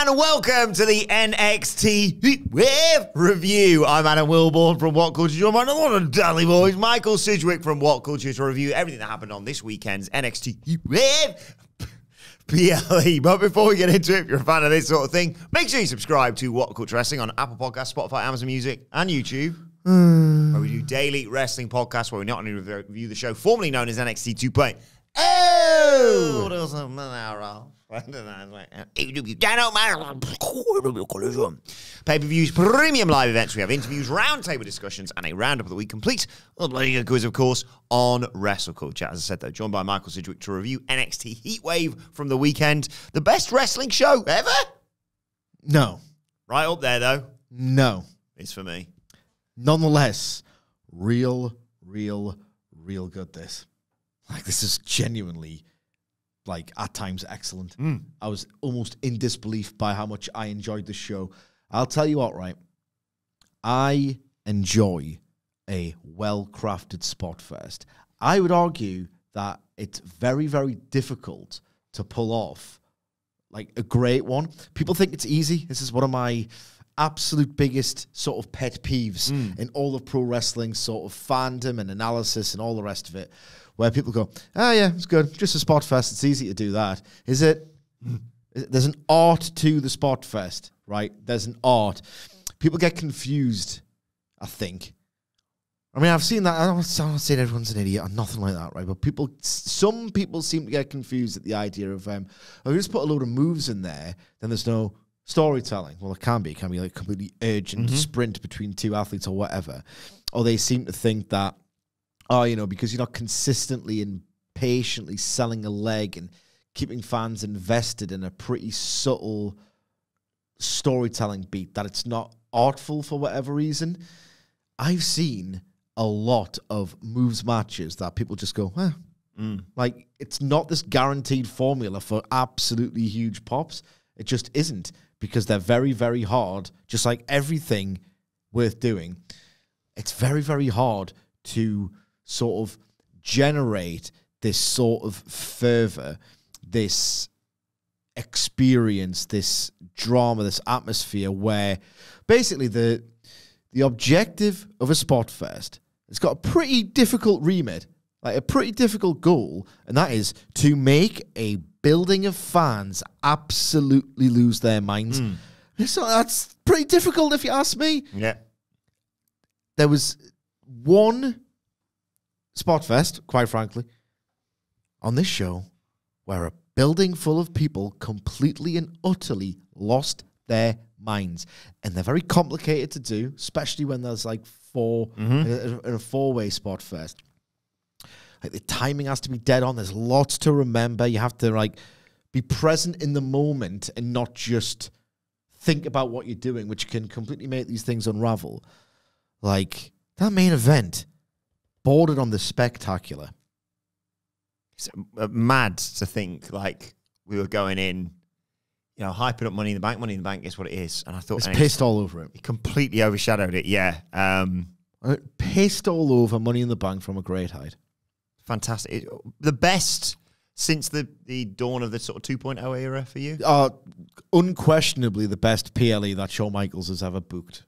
and welcome to the NXT Heatwave review. I'm Adam Wilbourn from WhatCulture. Joined by another one of the Dudley Boys, Michael Sidgwick from WhatCulture, to review everything that happened on this weekend's NXT Heatwave PLE. But before we get into it, if you're a fan of this sort of thing, make sure you subscribe to WhatCulture Wrestling on Apple Podcasts, Spotify, Amazon Music, and YouTube. Where we do daily wrestling podcasts where we not only review the show formerly known as NXT 2.0. Oh, pay-per-views, premium live events. We have interviews, roundtable discussions, and a roundup of the week complete. Well, a quiz, of course, on WrestleCulture. As I said, though, joined by Michael Sidgwick to review NXT Heatwave from the weekend. The best wrestling show ever? No. Right up there, though. No. It's for me. Nonetheless, real good, this. Like, this is genuinely, like, at times excellent. I was almost in disbelief by how much I enjoyed the show. I'll tell you what, right? I enjoy a well-crafted spot fest. I would argue that it's very, very difficult to pull off, like, a great one. People think it's easy. This is one of my absolute biggest sort of pet peeves in all of pro wrestling sort of fandom and analysis and all the rest of it, where people go, oh yeah, it's good, just a spot fest, it's easy to do that. Is it? There's an art to the spot fest, right? There's an art. People get confused, I think. I mean, I've seen that. I'm not saying everyone's an idiot or nothing like that, right? But some people seem to get confused at the idea of, oh, we just put a load of moves in there, then there's no storytelling. Well, it can be like completely urgent sprint between two athletes or whatever. Or they seem to think that, oh, you know, because you're not consistently and patiently selling a leg and keeping fans invested in a pretty subtle storytelling beat, that it's not artful for whatever reason. I've seen a lot of moves matches that people just go, like, it's not this guaranteed formula for absolutely huge pops. It just isn't, because they're very, very hard, just like everything worth doing. It's very, very hard to sort of generate this sort of fervor, this experience, this drama, this atmosphere, where basically the objective of a spot fest, it's got a pretty difficult remit, like a pretty difficult goal, and that is to make a building of fans absolutely lose their minds. So that's pretty difficult, if you ask me. Yeah. There was one spot fest, quite frankly, on this show where a building full of people completely and utterly lost their minds. And they're very complicated to do, especially when there's like a four-way spot fest. Like, the timing has to be dead on. There's lots to remember. You have to, like, be present in the moment and not just think about what you're doing, which can completely make these things unravel. Like, that main event bordered on the spectacular. It's mad to think, like, we were going in, you know, hyping up Money in the Bank. Money in the Bank is what it is. And I thought it's pissed all over it. It completely overshadowed it, yeah. Pissed all over Money in the Bank from a great height. Fantastic. The best since the dawn of the sort of 2.0 era for you? Unquestionably the best PLE that Shawn Michaels has ever booked.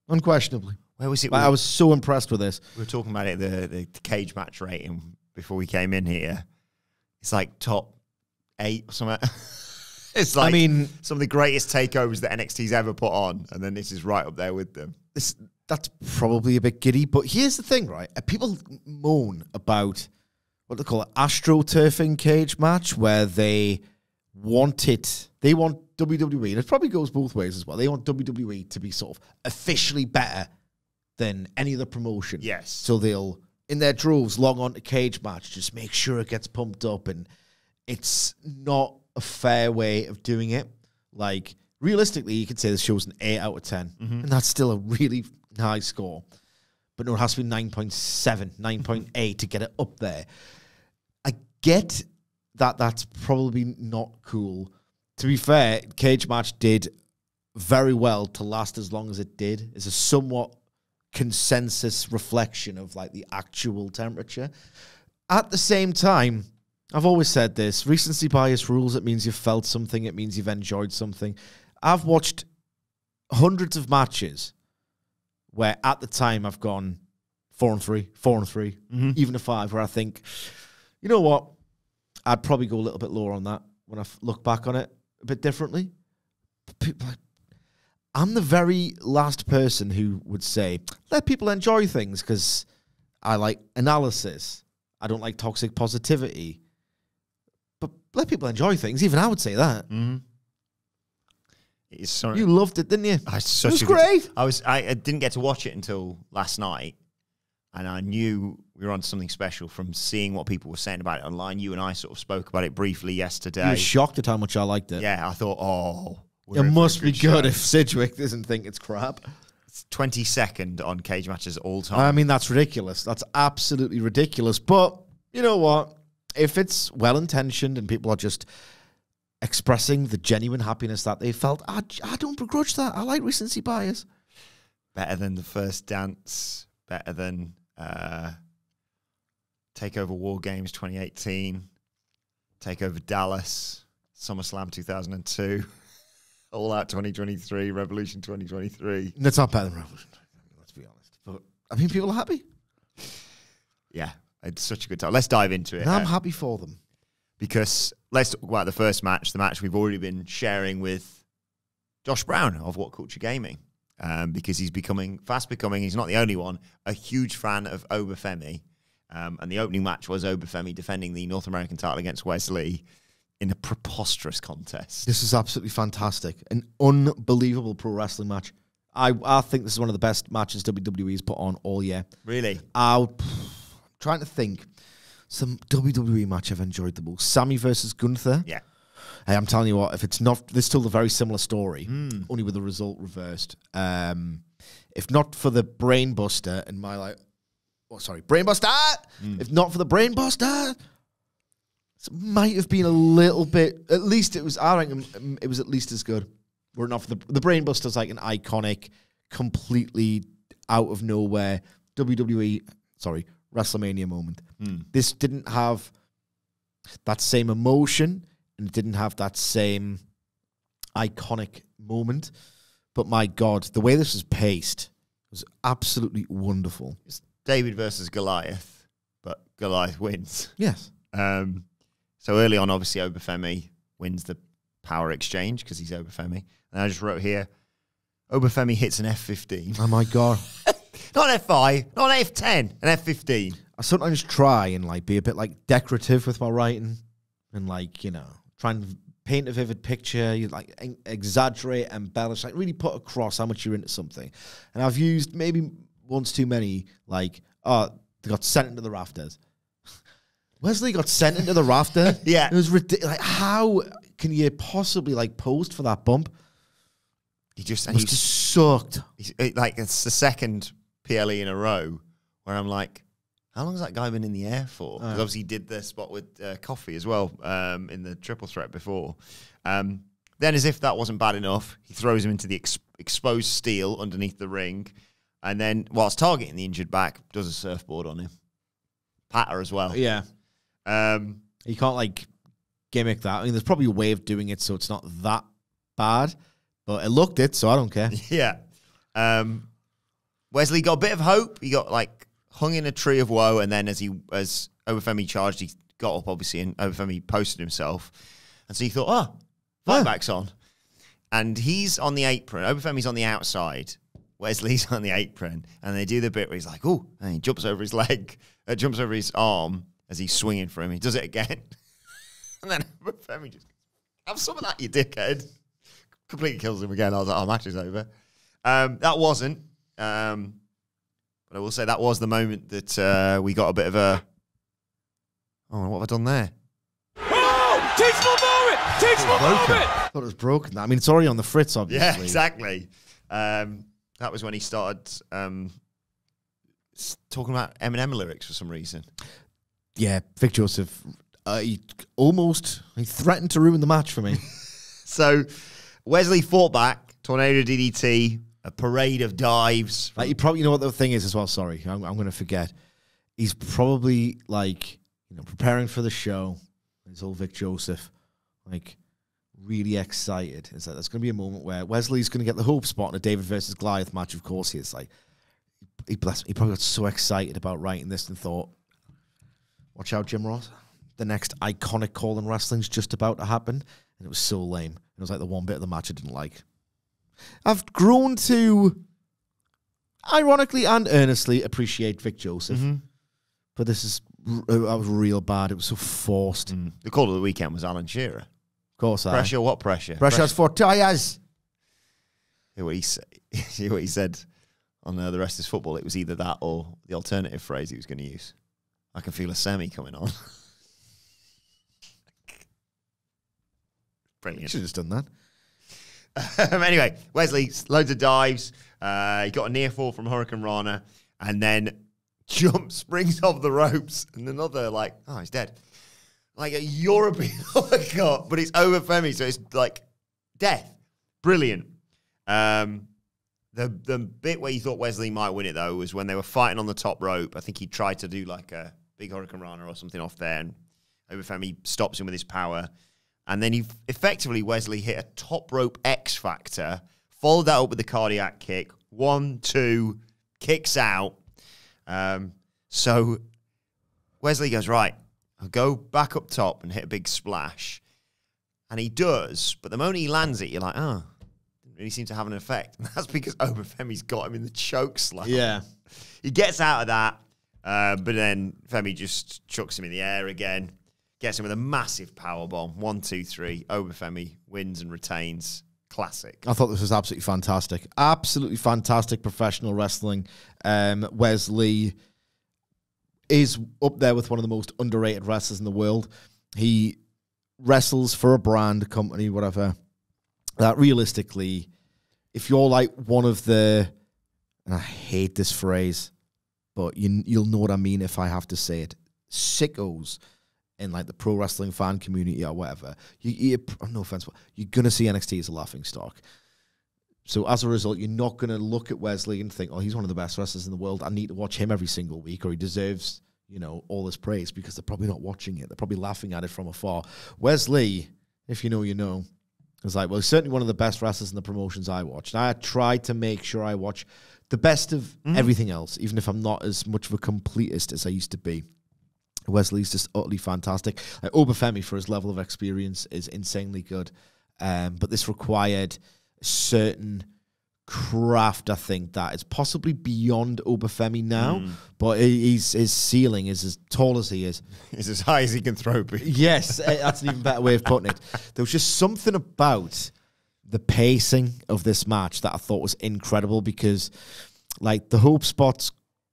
Unquestionably. Where was it? I was so impressed with this. We were talking about it, the cage match rating before we came in here. It's like top 8 or something. It's like, I mean, some of the greatest takeovers that NXT's ever put on, and then this is right up there with them. That's probably a bit giddy, but here's the thing, right? People moan about what they call an astroturfing cage match, where they want WWE, and it probably goes both ways as well. They want WWE to be sort of officially better than any other promotion. Yes. So they'll, in their droves, log on to cage match, just make sure it gets pumped up, and it's not a fair way of doing it. Like, realistically, you could say this show's an 8 out of 10, and that's still a really high score. But no, it has to be 9.7, 9.8 to get it up there. I get that that's probably not cool. To be fair, cage match did very well to last as long as it did. It's a somewhat consensus reflection of, like, the actual temperature. At the same time, I've always said this. Recency bias rules. It means you've felt something. It means you've enjoyed something. I've watched hundreds of matches where at the time I've gone 4-3, 4-3, even a 5, where I think, you know what? I'd probably go a little bit lower on that when I look back on it a bit differently. I'm the very last person who would say, let people enjoy things because I like analysis. I don't like toxic positivity. But let people enjoy things. Even I would say that. You loved it, didn't you? It was great. I didn't get to watch it until last night, and I knew we were on something special from seeing what people were saying about it online. You and I sort of spoke about it briefly yesterday. You were shocked at how much I liked it. Yeah, I thought, it must be good if Sidgwick doesn't think it's crap. It's 22nd on Cage Matches all time. I mean, that's ridiculous. That's absolutely ridiculous. But you know what? If it's well-intentioned and people are just expressing the genuine happiness that they felt, I don't begrudge that. I like recency bias. Better than The First Dance. Better than TakeOver War Games 2018. TakeOver Dallas. SummerSlam 2002. All Out 2023. Revolution 2023. That's not better than Revolution 2023, let's be honest. But I mean, people are happy. Yeah, it's such a good time. Let's dive into it. And I'm happy for them. Because let's talk about the first match, the match we've already been sharing with Josh Brown of WhatCulture Gaming, because he's fast becoming, he's not the only one, a huge fan of Obafemi. And the opening match was Obafemi defending the North American title against Wesley in a preposterous contest. This is absolutely fantastic. An unbelievable pro wrestling match. I think this is one of the best matches WWE's put on all year. Really? I'm trying to think. Some WWE match I've enjoyed the most. Sammy versus Gunther. Yeah. Hey, I'm telling you what, if it's not, this is still a very similar story, only with the result reversed. If not for the Brain Buster and Brain Buster! If not for the Brain Buster, it might have been a little bit, at least it was, I reckon it was at least as good. Were it not for the Brain Buster's like an iconic, completely out of nowhere WrestleMania moment. This didn't have that same emotion and it didn't have that same iconic moment. But my God, the way this was paced was absolutely wonderful. It's David versus Goliath, but Goliath wins. Yes. So early on, obviously, Obafemi wins the power exchange because he's Obafemi. And I just wrote here, Obafemi hits an F15. Oh my God. Not an F5, not an F10, an F15. I sometimes try and like be a bit like decorative with my writing and like, you know, try and paint a vivid picture, you like exaggerate, embellish, like really put across how much you're into something. And I've used maybe once too many, like, they got sent into the rafters. Wesley got sent into the rafter. Yeah. It was ridiculous. Like, how can you possibly like post for that bump? He sucked. It's the second PLE in a row where I'm like, how long has that guy been in the air for? Because obviously he did the spot with Coffey as well in the triple threat before. Then as if that wasn't bad enough, he throws him into the exposed steel underneath the ring. And then whilst targeting the injured back, does a surfboard on him. Patter as well. Yeah. You can't like gimmick that. I mean, there's probably a way of doing it so it's not that bad. But it looked it, so I don't care. Yeah. Wesley got a bit of hope. He got like hung in a tree of woe, and then as Obafemi charged, he got up obviously, and Obafemi posted himself, and so he thought, fightback's on, and he's on the apron. Obafemi's on the outside. Wesley's on the apron, and they do the bit where he's like, and he jumps over his leg, jumps over his arm as he's swinging for him. He does it again, and then Obafemi just have some of that, you dickhead. Completely kills him again. I was like, match is over. That wasn't. But I will say that was the moment that we got a bit of a... what have I done there? Oh! Teachable moment! I thought it was broken. I mean, it's already on the fritz, obviously. Yeah, exactly. That was when he started talking about Eminem lyrics for some reason. Yeah, Vic Joseph, he threatened to ruin the match for me. So... Wesley fought back, tornado DDT, a parade of dives. Like, you probably know what the thing is as well. Sorry, I'm going to forget. He's probably like, preparing for the show. His old Vic Joseph, like, really excited. It's like there's going to be a moment where Wesley's going to get the hope spot in a David versus Goliath match. Of course, he is like, he probably got so excited about writing this and thought, watch out, Jim Ross. The next iconic call in wrestling's just about to happen. And it was so lame. It was like the one bit of the match I didn't like. I've grown to, ironically and earnestly, appreciate Vic Joseph. But that was real bad. It was so forced. The call of the weekend was Alan Shearer. Of course, pressure. What pressure? Pressure's for tires. Hear what he said on the rest is football. It was either that or the alternative phrase he was going to use. I can feel a semi coming on. Brilliant. Should have just done that. Anyway, Wesley, loads of dives. He got a near fall from Hurricane Rana, and then springs off the ropes, and another he's dead. Like a European uppercut, but it's over Femi, so it's like death. Brilliant. The bit where you thought Wesley might win it, though, was when they were fighting on the top rope. I think he tried to do like a big Hurricane Rana or something off there, and Obafemi stops him with his power. And then effectively, Wesley hit a top rope X Factor, followed that up with the cardiac kick. 1, 2, kicks out. So Wesley goes, right, I'll go back up top and hit a big splash. And he does, but the moment he lands it, you're like, oh, didn't really seem to have an effect. And that's because Obafemi's got him in the choke slam. Yeah. He gets out of that, but then Femi just chucks him in the air again, gets him with a massive powerbomb. 1, 2, 3. Obafemi wins and retains. Classic. I thought this was absolutely fantastic. Absolutely fantastic professional wrestling. Wesley is up there with one of the most underrated wrestlers in the world. He wrestles for a brand, company, whatever, that realistically, if you're like one of the, and I hate this phrase, but you'll know what I mean if I have to say it, sickos in like the pro wrestling fan community or whatever, no offense, but you're going to see NXT as a laughing stock. So as a result, you're not going to look at Wesley and think, oh, he's one of the best wrestlers in the world. I need to watch him every single week, or he deserves, all this praise, because they're probably not watching it. They're probably laughing at it from afar. Wesley, if you know, you know, is like, well, he's certainly one of the best wrestlers in the promotions I watch. And I try to make sure I watch the best of everything else, even if I'm not as much of a completist as I used to be. Wesley's just utterly fantastic. Obafemi, for his level of experience, is insanely good. But this required a certain craft, I think, that is possibly beyond Obafemi now. But his ceiling is as tall as he is. It's as high as he can throw people. Yes, that's an even better way of putting it. There was just something about the pacing of this match that I thought was incredible, because, like, the hope spots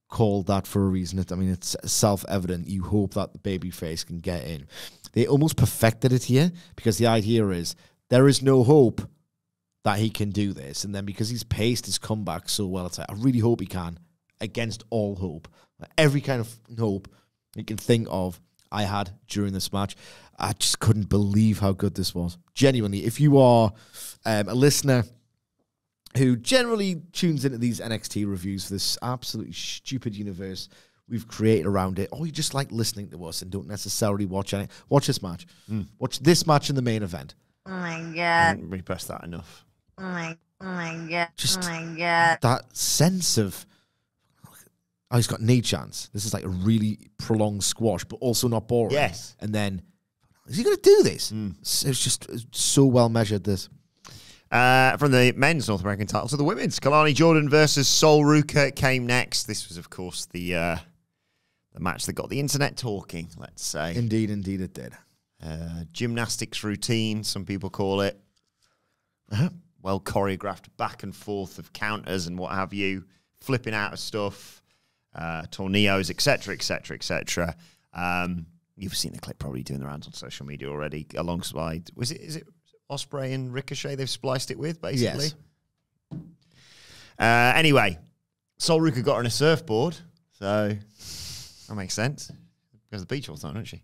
called that for a reason. It's self-evident. You hope that the babyface can get in. They almost perfected it here, because the idea is there is no hope that he can do this. And then because he's paced his comeback so well, it's like, I really hope he can, against all hope. Every kind of hope you can think of, I had during this match. I just couldn't believe how good this was. Genuinely, if you are a listener who generally tunes into these NXT reviews for this absolutely stupid universe we've created around it, or you just like listening to us and don't necessarily watch it, watch this match. Watch this match in the main event. Oh my God. I didn't really press that enough. Oh my God. Just oh my God. that sense of, oh, he's got knee chance. This is like a really prolonged squash, but also not boring. Yes. And then, is he going to do this? It's just so well measured, this. From the men's North American title to the women's, Kalani Jordan versus Sol Ruka came next. This was, of course, the match that got the internet talking, let's say. Indeed it did. Gymnastics routine, some people call it. Well choreographed back and forth of counters and what have you, flipping out of stuff, tornillos, etc., etc., etc. You've seen the clip probably doing the rounds on social media already. Alongside, is it Ospreay and Ricochet? They've spliced it with, basically. Yes. Anyway, Sol Ruka got her on a surfboard, so that makes sense. Goes to the beach all the time, doesn't she?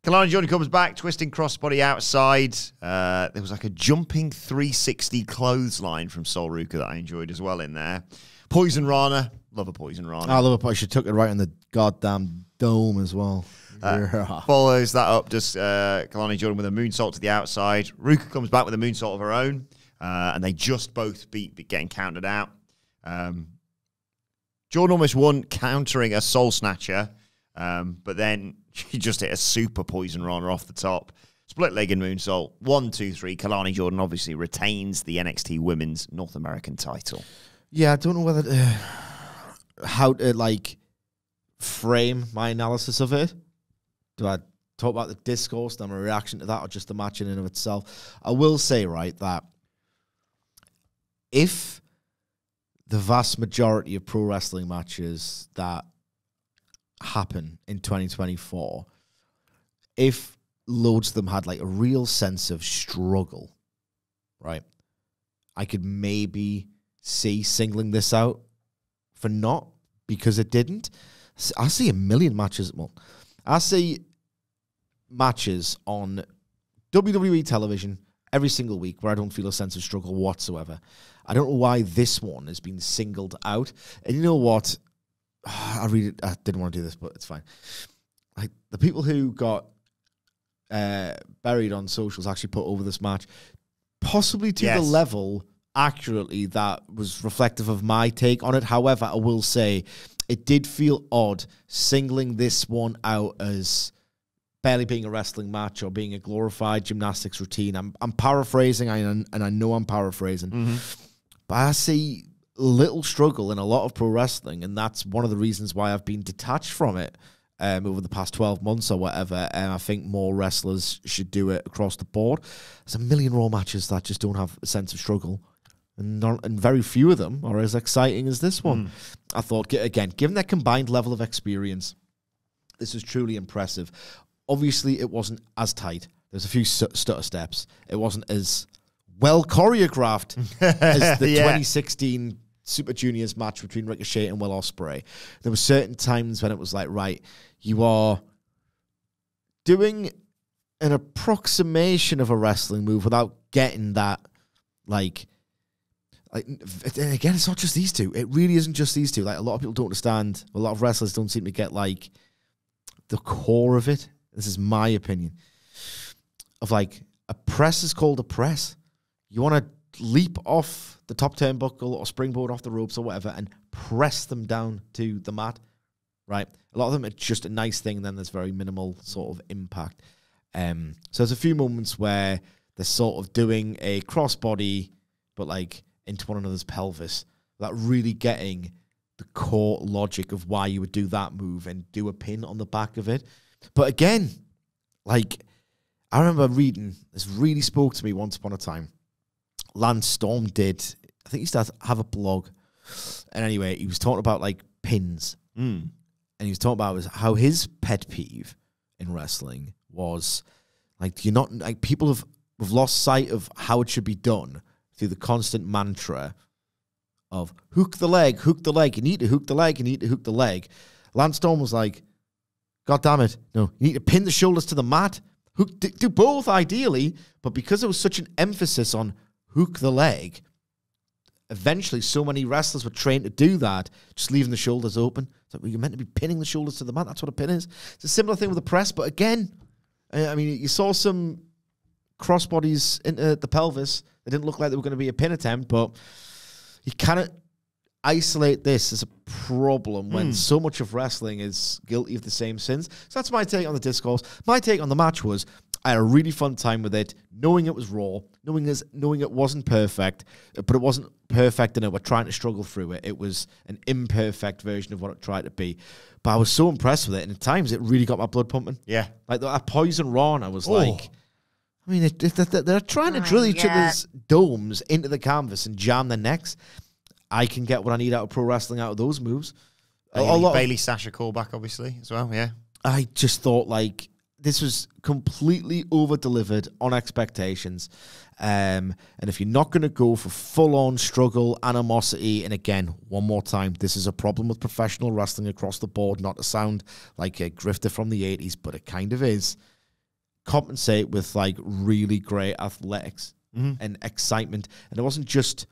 Kalani Jordan comes back, twisting crossbody outside. There was like a jumping 360 clothesline from Sol Ruka that I enjoyed as well in there. Poison Rana. Love a Poison Rana. I love it. She took it right in the goddamn dome as well. Follows that up, just Kalani Jordan with a moonsault to the outside. Ruka comes back with a moonsault of her own, and they just both beat getting counted out. Jordan almost won countering a soul snatcher, but then she just hit a super poison runner off the top. Split-legged moonsault. 1, 2, 3. Kalani Jordan obviously retains the NXT Women's North American title. Yeah, I don't know whether how to like frame my analysis of it. Do I talk about the discourse, then my reaction to that, or just the match in and of itself? I will say, right, that if the vast majority of pro wrestling matches that happen in 2024, if loads of them had like a real sense of struggle, right, I could maybe see singling this out for not, because it didn't. I see a million matches. Well, I see matches on WWE television every single week where I don't feel a sense of struggle whatsoever. I don't know why this one has been singled out. And you know what? I didn't want to do this, but it's fine. Like the people who got buried on socials actually put over this match, possibly to the level accurately that was reflective of my take on it. However, I will say it did feel odd singling this one out as barely being a wrestling match or being a glorified gymnastics routine. I'm paraphrasing, and I know I'm paraphrasing, but I see little struggle in a lot of pro wrestling, and that's one of the reasons why I've been detached from it over the past 12 months or whatever, and I think more wrestlers should do it across the board. There's a million Raw matches that just don't have a sense of struggle, and very few of them are as exciting as this one. I thought, again, given their combined level of experience, this was truly impressive. Obviously, it wasn't as tight. There's a few stutter steps. It wasn't as well choreographed as the 2016 Super Juniors match between Ricochet and Will Ospreay. There were certain times when it was like, right, you are doing an approximation of a wrestling move without getting that, like, and again, it's not just these two. It really isn't just these two. Like, a lot of people don't understand. A lot of wrestlers don't seem to get, like, the core of it. This is my opinion. Of, like, a press is called a press. You want to leap off the top turnbuckle or springboard off the ropes or whatever and press them down to the mat, right? A lot of them are just a nice thing, and then there's very minimal sort of impact. So there's a few moments where they're sort of doing a crossbody, but, like, into one another's pelvis, without really getting the core logic of why you would do that move and do a pin on the back of it. But again, like, I remember reading, this really spoke to me once upon a time. Lance Storm did, I think he used to have a blog. And anyway, he was talking about, like, pins. And he was talking about how his pet peeve in wrestling was, like, you're not, like, people have lost sight of how it should be done through the constant mantra of hook the leg, you need to hook the leg, you need to hook the leg. Lance Storm was like, God damn it, no, you need to pin the shoulders to the mat. Do both, ideally, but because there was such an emphasis on hook the leg, eventually so many wrestlers were trained to do that, just leaving the shoulders open. So you're meant to be pinning the shoulders to the mat. That's what a pin is. It's a similar thing with the press, but again, I mean, you saw some crossbodies into the pelvis. They didn't look like they were going to be a pin attempt, but you cannot isolate this as a problem when so much of wrestling is guilty of the same sins. So that's my take on the discourse. My take on the match was I had a really fun time with it, knowing it was Raw, knowing it wasn't perfect, but it wasn't perfect and it. We're trying to struggle through it. It was an imperfect version of what it tried to be. But I was so impressed with it, and at times it really got my blood pumping. Yeah. Like that Poison Raw, and I was like, I mean, they're trying to drill each other's domes into the canvas and jam their necks. I can get what I need out of pro wrestling out of those moves. Bailey Sasha callback, obviously, as well, yeah. I just thought, like, this was completely over-delivered on expectations. And if you're not going to go for full-on struggle, animosity, and again, one more time, this is a problem with professional wrestling across the board, not to sound like a grifter from the 80s, but it kind of is. Compensate with, like, really great athletics and excitement. And it wasn't just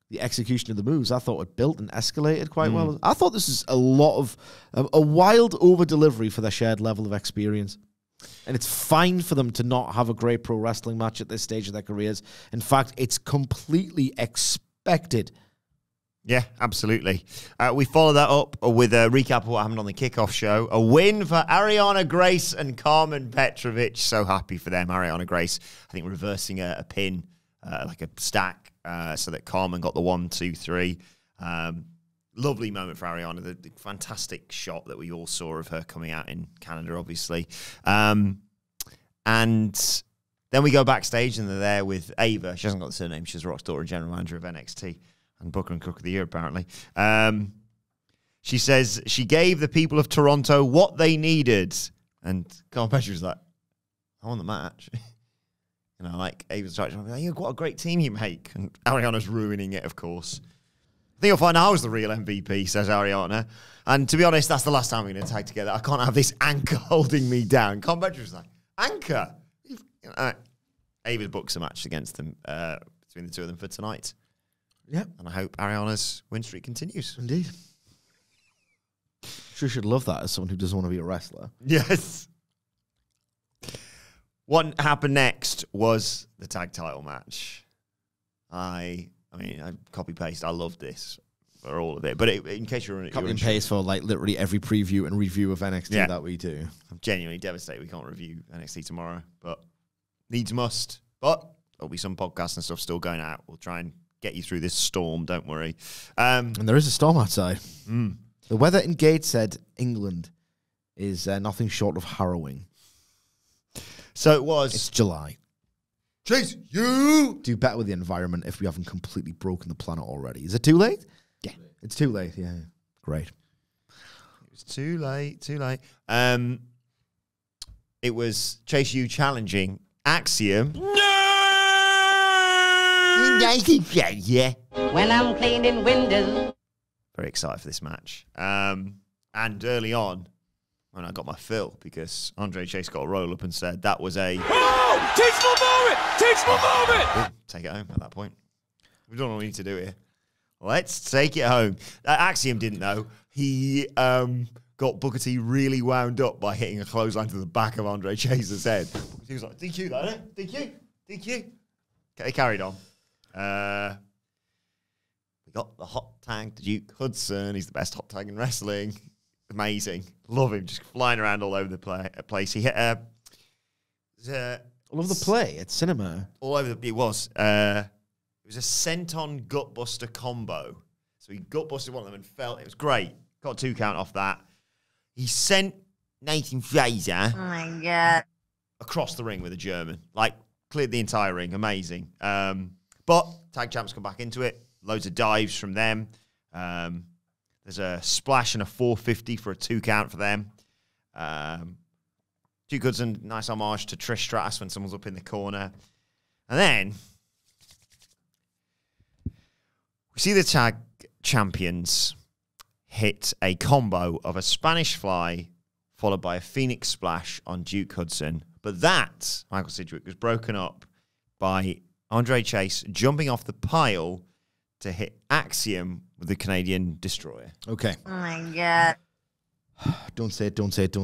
the execution of the moves, I thought it built and escalated quite well. I thought this is a lot of a wild over delivery for their shared level of experience. And it's fine for them to not have a great pro wrestling match at this stage of their careers. In fact, it's completely expected. Yeah, absolutely. We follow that up with a recap of what happened on the kickoff show. A win for Ariana Grace and Carmen Petrovic. So happy for them. Ariana Grace, I think, reversing a pin, like a stack, so that Carmen got the 1, 2, 3. Lovely moment for Ariana. The fantastic shot that we all saw of her coming out in Canada, obviously. And then we go backstage and they're there with Ava. She hasn't got the surname. She's Rock's daughter and general manager of NXT. And Booker and Cook of the Year, apparently. She says she gave the people of Toronto what they needed. And Carmen Petrovic was like, I won the match. You know, like, Ava's trying to be like, what a great team you make. And Ariana's ruining it, of course. I think you'll find I was the real MVP, says Ariana. And to be honest, that's the last time we're going to tag together. I can't have this anchor holding me down. Carmen Petrovic was like, anchor? Ava books a match against them, between the two of them for tonight. Yeah. And I hope Ariana's win streak continues. Indeed. Sure should love that as someone who doesn't want to be a wrestler. Yes. What happened next was the tag title match. I mean, I copy-paste. I love this for all of it. But in case you're Copy and paste for like literally every preview and review of NXT that we do. I'm genuinely devastated we can't review NXT tomorrow. But needs must. But there'll be some podcasts and stuff still going out. We'll try and get you through this storm, don't worry. And there is a storm outside. The weather in Gateshead, England, is nothing short of harrowing. So it was... It's July. Chase, you... Do better with the environment if we haven't completely broken the planet already. Is it too late? Yeah. It's too late, yeah. Great. It was too late. It was Chase U challenging Axiom. Yeah. When I'm cleaning windows. Very excited for this match. And early on, when I got my fill, because Andre Chase got a roll up and said that was a... Oh! Teach my moment! Take it home at that point. We don't know what we need to do here. Let's take it home. Axiom didn't know. He got Booker T really wound up by hitting a clothesline to the back of Andre Chase's head. He was like, DQ that, DQ. They carried on. We got the hot tag to Duke Hudson. He's the best hot tag in wrestling. Amazing. Love him. Just flying around all over the place. He hit all over the play at cinema. All over the... It was. It was a senton gutbuster combo. So he gutbusted one of them and fell. It was great. Got a 2 count off that. He sent Nathan Fraser... Oh my God. ...across the ring with a German. Like, cleared the entire ring. Amazing. But tag champs come back into it. Loads of dives from them. There's a splash and a 450 for a 2 count for them. Duke Hudson, nice homage to Trish Stratus when someone's up in the corner. And then we see the tag champions hit a combo of a Spanish fly followed by a Phoenix splash on Duke Hudson. But that, Michael Sidgwick, was broken up by Andre Chase jumping off the pile to hit Axiom with the Canadian Destroyer. Okay. Oh my God. Don't say it. Penta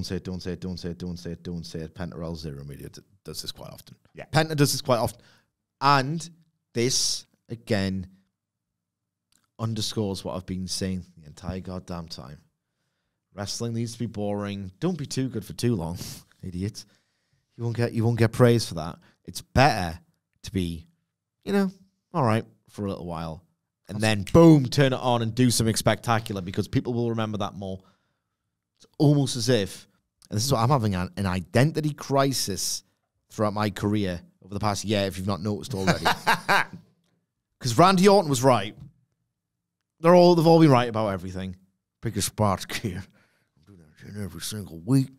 Zero Media does this quite often. Yeah. Penta does this quite often. And this, again, underscores what I've been saying the entire goddamn time. Wrestling needs to be boring. Don't be too good for too long, idiots. You won't get praise for that. It's better to be, all right for a little while. And then, boom, turn it on and do something spectacular because people will remember that more. It's almost as if, and this is what I'm having, an identity crisis throughout my career over the past year, if you've not noticed already. Because Randy Orton was right. They've all been right about everything. Pick a spot, kid. Do that shit every single week.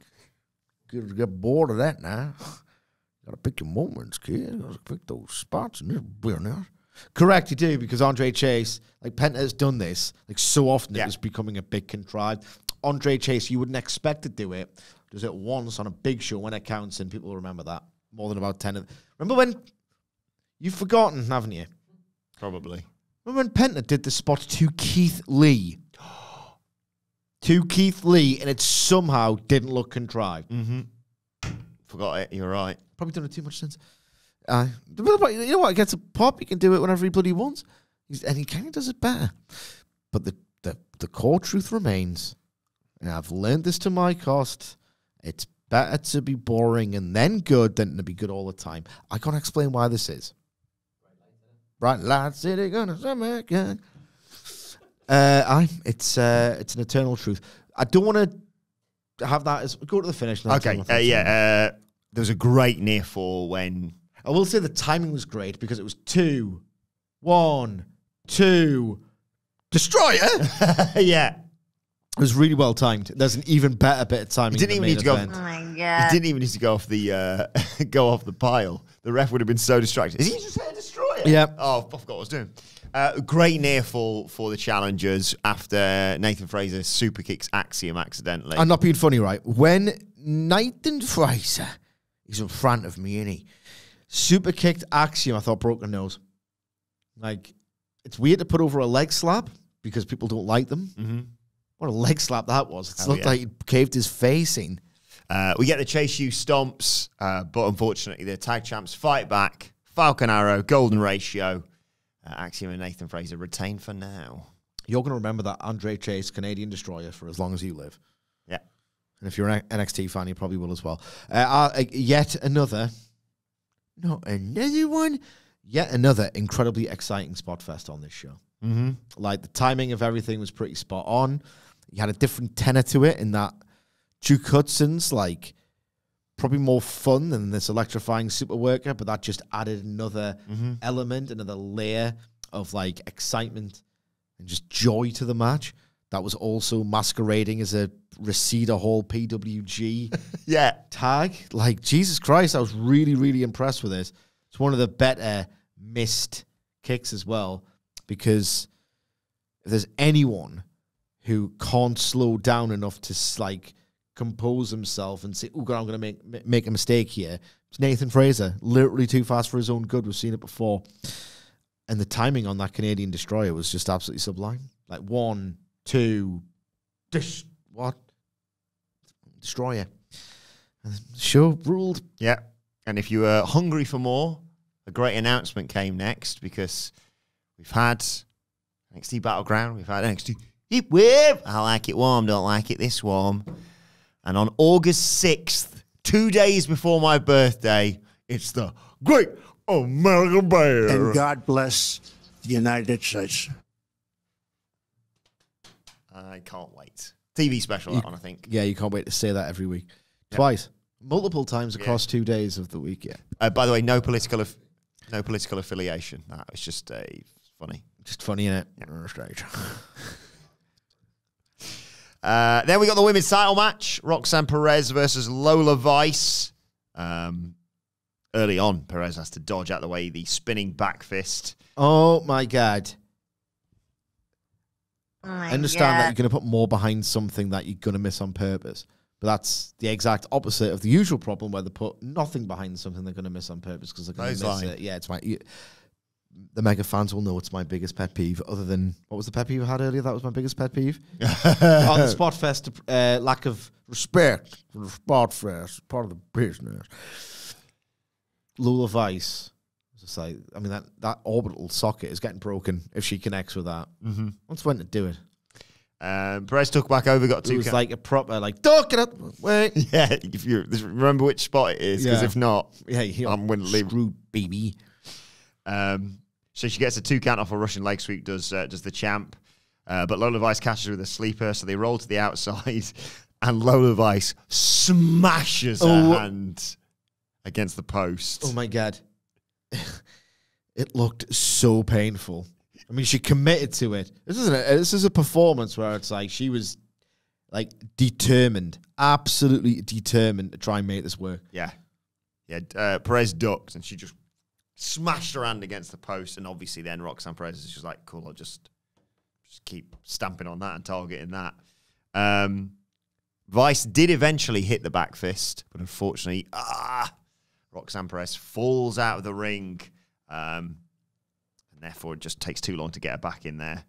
Get bored of that now. Gotta pick your moments, kid. Gotta pick those spots and just be honest. Correct, you do, because Andre Chase, like Penta has done this, like so often it was becoming a bit contrived. Andre Chase, you wouldn't expect to do it. Does it once on a big show when it counts, and people will remember that more than about 10 of them. Remember when you've forgotten, haven't you? Probably. Remember when Penta did the spot to Keith Lee? To Keith Lee, and it somehow didn't look contrived. Forgot it. You're right. Probably done it too much since. You know what? It gets a pop. He can do it whenever he bloody wants. And he kind of does it better. But the core truth remains, and I've learned this to my cost, it's better to be boring and then good than to be good all the time. I can't explain why this is. Bright light city gonna summer again. It's an eternal truth. I don't want to have that as go to the finish. Okay, there was a great near fall when I will say the timing was great because it was 2, 1, 2, Destroyer. yeah, it was really well timed. There's an even better bit of timing. He didn't even need to go. Oh my God. He didn't even need to go off the go off the pile. The ref would have been so distracted. Is he just saying Destroyer? Yeah. Oh, I forgot what I was doing. Great near fall for the challengers after Nathan Fraser super kicks Axiom accidentally. I'm not being funny, right? When Nathan Fraser is in front of me and he super kicked Axiom, I thought broken nose. Like, it's weird to put over a leg slap because people don't like them. What a leg slap that was. It looked like he caved his face in. We get the Chase U stomps, but unfortunately the tag champs fight back. Falcon Arrow, Golden Ratio. Axiom and Nathan Fraser retain for now. You're going to remember that Andre Chase, Canadian Destroyer, for as long as you live. Yeah. And if you're an NXT fan, you probably will as well. Yet another incredibly exciting spot fest on this show. Like, the timing of everything was pretty spot on. You had a different tenor to it in that Duke Hudson's, like, probably more fun than this electrifying super worker, but that just added another element, another layer of, like, excitement and just joy to the match. That was also masquerading as a Reseda Hall PWG tag. Like, Jesus Christ, I was really, really impressed with this. It's one of the better missed kicks as well, because if there's anyone who can't slow down enough to, like, compose himself and say, oh, God, I'm going to make a mistake here. It's Nathan Fraser, literally too fast for his own good. We've seen it before. And the timing on that Canadian Destroyer was just absolutely sublime. Like, 1, 2, Destroyer. And the show ruled. Yeah. And if you were hungry for more, a great announcement came next, because we've had NXT Battleground, we've had NXT Heatwave. I like it warm, don't like it this warm. And on August 6th, 2 days before my birthday, it's the Great American Bear. And God bless the United States. I can't wait. TV special, that one, I think. Yeah, you can't wait to say that every week. Yep. Twice. Multiple times across 2 days of the week, yeah. By the way, no political affiliation. That was just funny. Just funny, innit? Yeah. Then we got the women's title match. Roxanne Perez versus Lola Vice. Early on, Perez has to dodge out the way the spinning back fist. Oh, my God. I I understand that you're going to put more behind something that you're going to miss on purpose. But that's the exact opposite of the usual problem where they put nothing behind something they're going to miss on purpose because they're going to miss it. Yeah, it's the mega fans will know it's my biggest pet peeve, other than, what was the pet peeve I had earlier? That was my biggest pet peeve. On the Spot Fest, lack of respect for the Spot Fest, part of the business. Lola Vice, just like, I mean, that orbital socket is getting broken if she connects with that. What's when to do it? Perez took back over, got two. It was like a proper, like, don't get up, wait. Yeah, if you remember which spot it is, because if not, I'm going to leave. Screw baby. So she gets a 2 count off a Russian leg sweep, does the champ. But Lola Vice catches her with a sleeper, so they roll to the outside, and Lola Vice smashes her hand against the post. Oh, my God. It looked so painful. I mean, she committed to it. This is a performance where it's like she was, like, determined, absolutely determined to try and make this work. Yeah. Perez ducked, and she just smashed her hand against the post, and obviously then Roxanne Perez is just like, cool, I'll just keep stamping on that and targeting that. Vice did eventually hit the back fist, but unfortunately, Roxanne Perez falls out of the ring. And and therefore it just takes too long to get her back in there.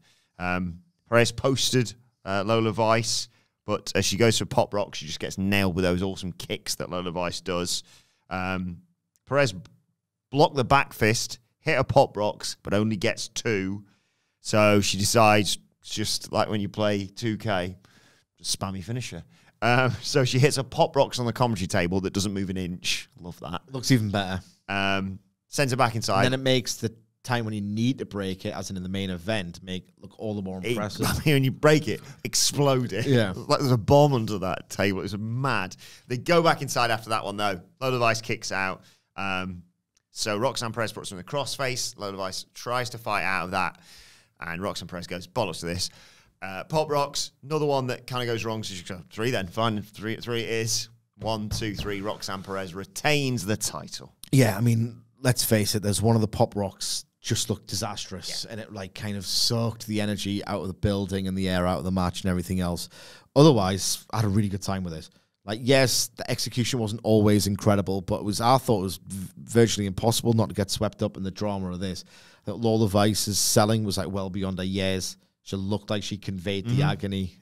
Perez posted Lola Vice, but as she goes for Pop Rock, she just gets nailed with those awesome kicks that Lola Vice does. Perez blocked the back fist, hit her Pop Rocks, but only gets 2. So she decides, just like when you play 2K, just spammy finisher. So she hits a Pop Rocks on the commentary table that doesn't move an inch. Love that. Looks even better. Sends her back inside. And then it makes the time when you need to break it, as in the main event, look all the more impressive. I mean, when you break it, explode it. Yeah. Like there's a bomb under that table. It was mad. They go back inside after that one, though. Lola Vice kicks out. So Roxanne Perez puts her in the crossface. Lola Vice tries to fight out of that. And Roxanne Perez goes, bollocks to this. Pop Rocks, another one that kind of goes wrong. So she goes, 3 then. Fine. 3 it is. 1, 2, 3. Roxanne Perez retains the title. Yeah, I mean, let's face it, there's one of the Pop Rocks just looked disastrous, and it like kind of sucked the energy out of the building and the air out of the match and everything else. Otherwise, I had a really good time with it. Like, yes, the execution wasn't always incredible, but I thought it was virtually impossible not to get swept up in the drama of this. That Lola Vice's selling was like well beyond her years. She looked like she conveyed the agony.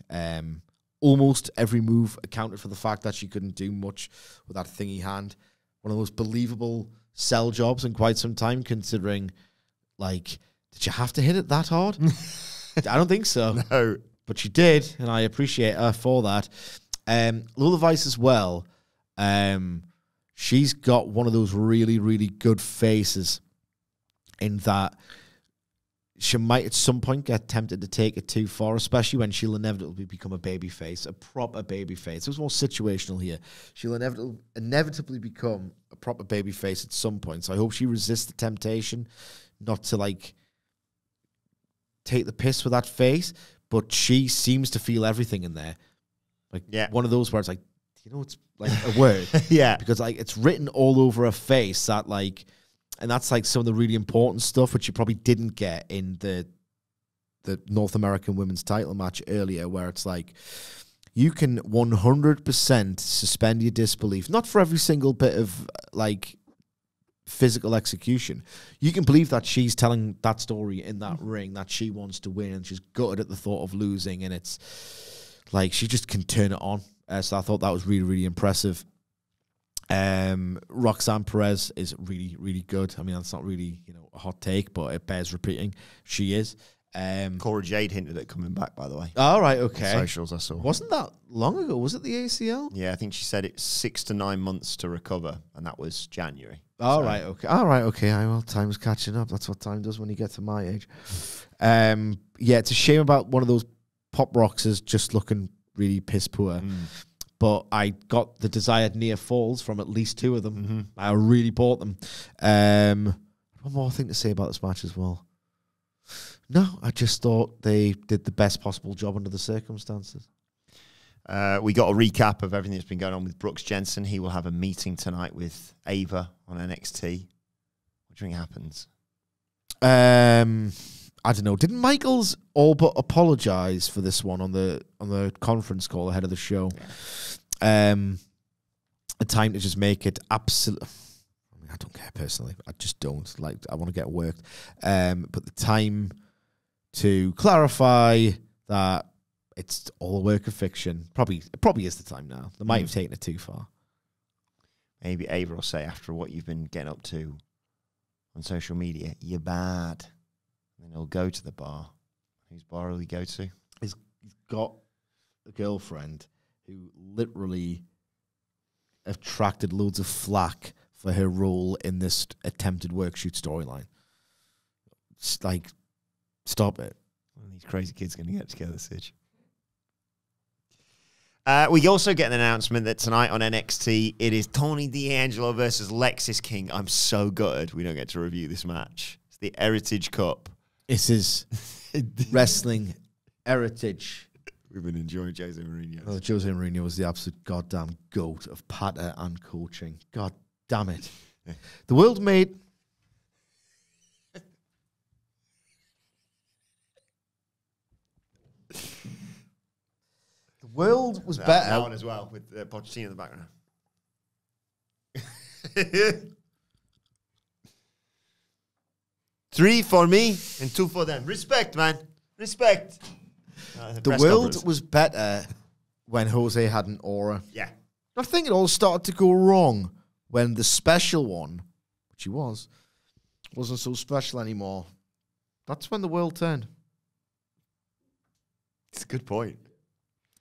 Almost every move accounted for the fact that she couldn't do much with that thingy hand. One of the most believable sell jobs in quite some time, considering, like, did you have to hit it that hard? I don't think so. No. But she did, and I appreciate her for that. Lola Vice as well, she's got one of those really, really good faces in that she might at some point get tempted to take it too far, especially when she'll inevitably become a baby face, a proper baby face. It was more situational here. She'll inevitably become a proper baby face at some point. So I hope she resists the temptation not to, like, take the piss with that face, but she seems to feel everything in there. Like, one of those words, like, you know, it's like a word. Yeah. Because, like, it's written all over her face that, like, and that's, like, some of the really important stuff, which you probably didn't get in the North American women's title match earlier, where it's like, you can 100% suspend your disbelief, not for every single bit of, like, physical execution. You can believe that she's telling that story in that ring, that she wants to win, and she's gutted at the thought of losing, and it's like she just can turn it on. So I thought that was really, really impressive. Roxanne Perez is really, really good. I mean, that's not really, you know, a hot take, but it bears repeating. She is. Cora Jade hinted at coming back, by the way. All right, okay. On socials, I saw. Wasn't that long ago? Was it the ACL? Yeah, I think she said it's 6 to 9 months to recover, and that was January. All right, okay. All right, okay. Well, time's catching up. That's what time does when you get to my age. Yeah, it's a shame about one of those Pop Rocks is just looking really piss poor. But I got the desired near falls from at least 2 of them. I really bought them. One more thing to say about this match as well. No, I just thought they did the best possible job under the circumstances. We got a recap of everything that's been going on with Brooks Jensen. He will have a meeting tonight with Ava on NXT. What do you think happens? I don't know. Didn't Michaels all but apologize for this one on the conference call ahead of the show? Yeah. A time to just make it absolute. I mean, I don't care personally. I just don't. Like, I want to get worked. But the time to clarify that it's all a work of fiction. It probably is the time now. They might have taken it too far. Maybe Ava will say, after what you've been getting up to on social media, you're bad. And then he'll go to the bar. Whose bar will he go to? He's got a girlfriend who literally attracted loads of flack for her role in this attempted work shoot storyline. It's like, stop it. One of these crazy kids going to get together, Sidge. We also get an announcement that tonight on NXT, it is Tony D'Angelo versus Lexis King. I'm so gutted we don't get to review this match. It's the Heritage Cup. This is wrestling heritage. We've been enjoying Jose Mourinho. Oh, Jose Mourinho was the absolute goddamn goat of patter and coaching. God damn it. The world made... The world was better. That one as well, with Pochettino in the background. 3 for me and 2 for them. Respect, man. Respect. The world was better when Jose had an aura. Yeah. I think it all started to go wrong when the special one, which he wasn't so special anymore. That's when the world turned. It's a good point.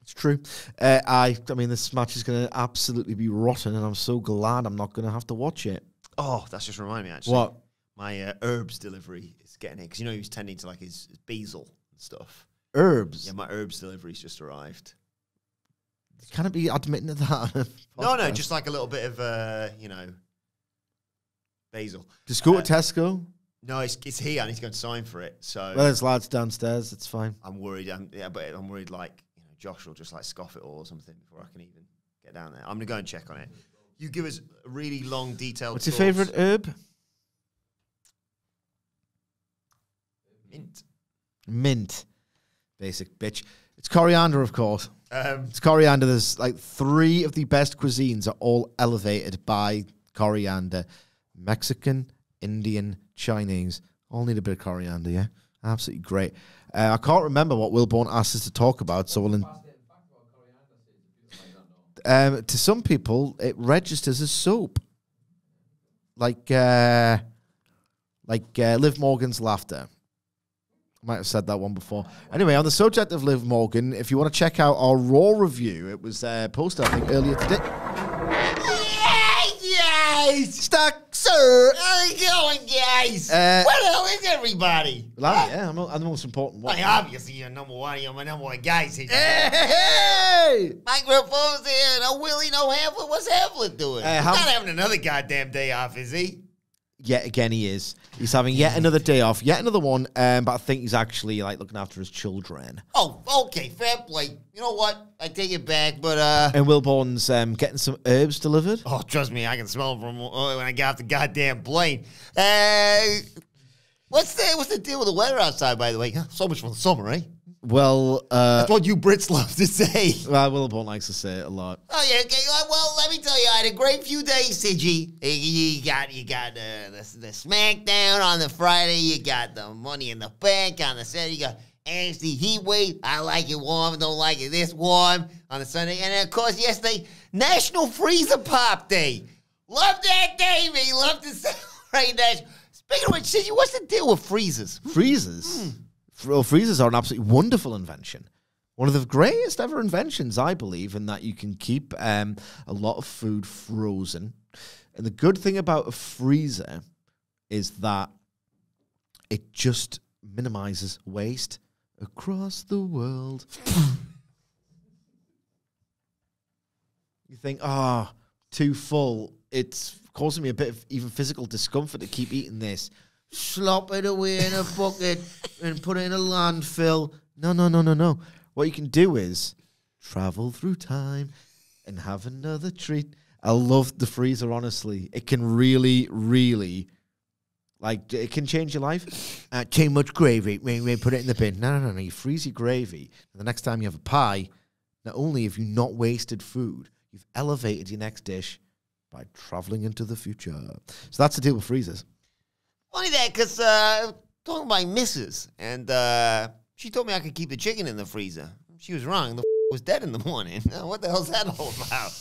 It's true. I mean, this match is going to absolutely be rotten, and I'm so glad I'm not going to have to watch it. Oh, that's just reminded me, actually. What? My herbs delivery is getting it. Because, you know, he was tending to, like, his basil and stuff. Herbs? Yeah, my herbs delivery's just arrived. Can it be admitting to that? No, just like a little bit of, you know, basil. Just go to Tesco. No, it's here. I need to go and sign for it. So Well, there's lads downstairs. It's fine. I'm worried. But I'm worried, like, you know, Josh will just, like, scoff it all or something before I can even get down there. I'm going to go and check on it. You give us a really long, detailed What's your favourite herb? Mint. Basic bitch. It's coriander, of course. It's coriander. There's like 3 of the best cuisines are all elevated by coriander. Mexican, Indian, Chinese. All need a bit of coriander, yeah? Absolutely great. I can't remember what Wilbourn asked us to talk about, so we'll... to some people, it registers as soap. Like Liv Morgan's laughter. I might have said that one before. Anyway, on the subject of Liv Morgan, if you want to check out our Raw review, it was posted, I think, earlier today. Yes! Stuck, sir! How you going, guys? Where the hell is everybody? Well, yeah, I'm the most important one. I mean, obviously, you're number one. You're my number one guys here. Hey! Microphone's here. No Willie, no Hamlet. What's Hamlet doing? He's not having another goddamn day off, is he? Yet again, he is. He's having yet another day off, yet another one, but I think he's actually like looking after his children. Oh, okay, fair play. You know what? I take it back, but And Wilbourn's getting some herbs delivered. Oh, trust me, I can smell them from when I get off the goddamn plane. What's the deal with the weather outside, by the way? So much for the summer, eh? Well, that's what you Brits love to say. Well, Wilbourn likes to say it a lot. Oh yeah, okay. Well, let me tell you, I had a great few days, Sidgy. You got the SmackDown on the Friday. You got the Money in the Bank on the Saturday. You got NXT Heatwave. I like it warm. Don't like it this warm on the Sunday. And then, of course, yesterday, National Freezer Pop Day. Love that day, man. Love to celebrate that. Speaking of which, Sidgy, what's the deal with freezers? Freezers? Well, freezers are an absolutely wonderful invention. One of the greatest ever inventions, I believe, in that you can keep a lot of food frozen. And the good thing about a freezer is that it just minimizes waste across the world. You think, too full. It's causing me a bit of even physical discomfort to keep eating this. Slop it away in a bucket and put it in a landfill. No. What you can do is travel through time and have another treat. I love the freezer, honestly. It can really, really, like, it can change your life. Too much gravy. We put it in the bin. No. You freeze your gravy. And the next time you have a pie, not only have you not wasted food, you've elevated your next dish by traveling into the future. So that's the deal with freezers. Funny that, because talking to my missus, and she told me I could keep the chicken in the freezer. She was wrong. The was dead in the morning. What the hell's that all about?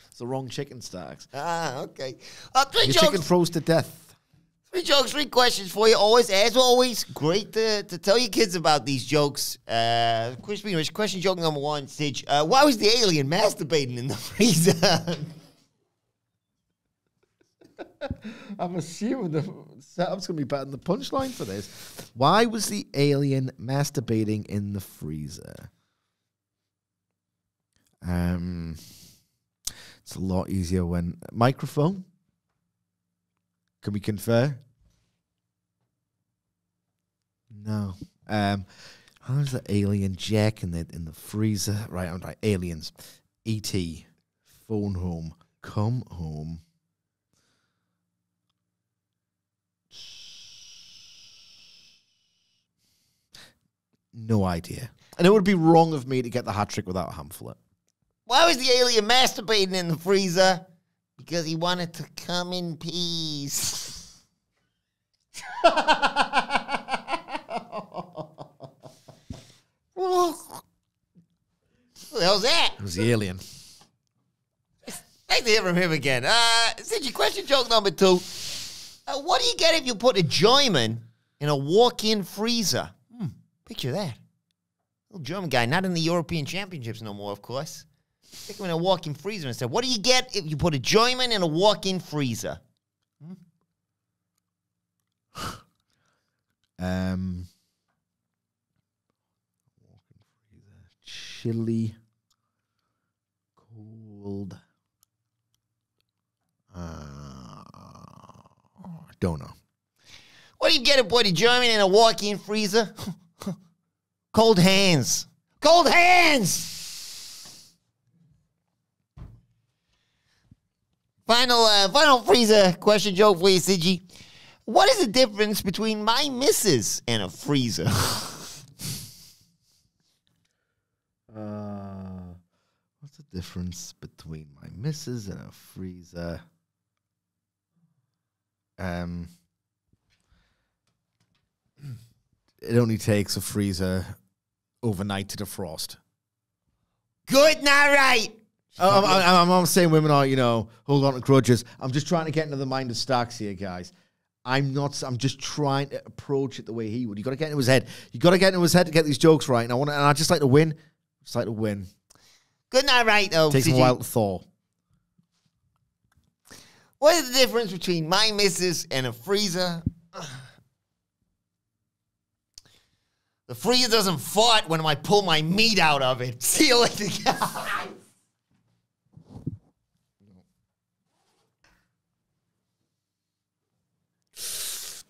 It's the wrong chicken, Starks. Okay. Your chicken froze to death. 3 jokes, 3 questions for you. As always, great to tell your kids about these jokes. Question joke number 1, Stitch. Why was the alien masturbating in the freezer? I'm assuming the setup's going to be better than the punchline for this. Why was the alien masturbating in the freezer? It's a lot easier when... Microphone? Can we confer? No. How's the alien jacking it in the freezer? Right, I'm right. Aliens. E.T. Phone home. Come home. No idea. And it would be wrong of me to get the hat trick without a handful. Why was the alien masturbating in the freezer? Because he wanted to come in peace. What the hell's that? It was the alien. Nice to hear from him again. Sidgy, question joke number 2. What do you get if you put a German in a walk-in freezer? Picture that. Little German guy, not in the European Championships no more, of course. Stick him in a walk-in freezer instead. What do you get if you put a German in a walk-in freezer? Chili, cold. Don't know. What do you get if you put a German in a walk-in freezer? Cold hands. Cold hands! Final freezer question joke for you, Sidgy. What is the difference between my missus and a freezer? What's the difference between my missus and a freezer? It only takes a freezer overnight to defrost. Good, not right. I'm saying women are, hold on to grudges. I'm just trying to get into the mind of Starks here, guys. I'm just trying to approach it the way he would. You got to get into his head. You got to get into his head to get these jokes right. And I just like to win. Just like to win. Good, not right, though. Takes a while to thaw. What is the difference between my missus and a freezer? The freezer doesn't fart when I pull my meat out of it. See you later, guys.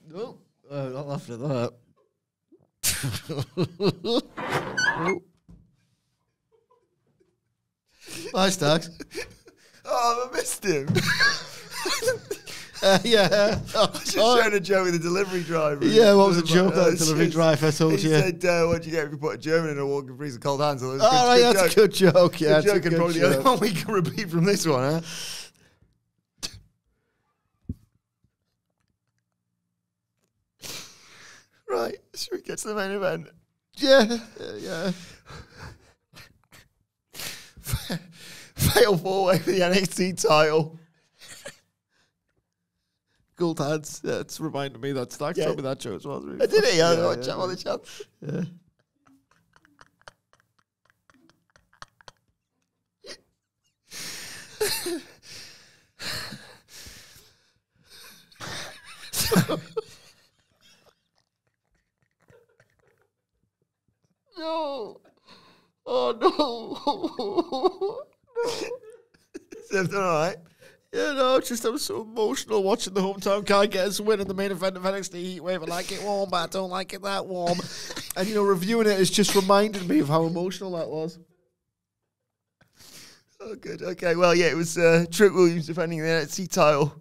No, not after that. Bye, Starks. Oh, I missed him. Yeah. I was just showing a joke with the delivery driver. Yeah, what was the joke about the delivery driver? I told he you. He said, what'd you get if you put a German in a walk-in freezer, cold hands? All right, that's a good joke. Yeah, good joke, and probably the only one we can repeat from this one, huh? Right, should we get to the main event? Yeah. Fatal 4-way for the NXT title. Gold hands. Yeah, it's reminding me that Starks told me that joke as well. I did it, yeah. On the chat. Yeah. No. Oh, no. Is everything all right? Yeah, no, it's just I was so emotional watching the hometown guy get us win in the main event of NXT Heatwave. I like it warm, but I don't like it that warm. And, reviewing it has just reminded me of how emotional that was. Oh, good. Okay, well, yeah, it was Trick Williams defending the NXT title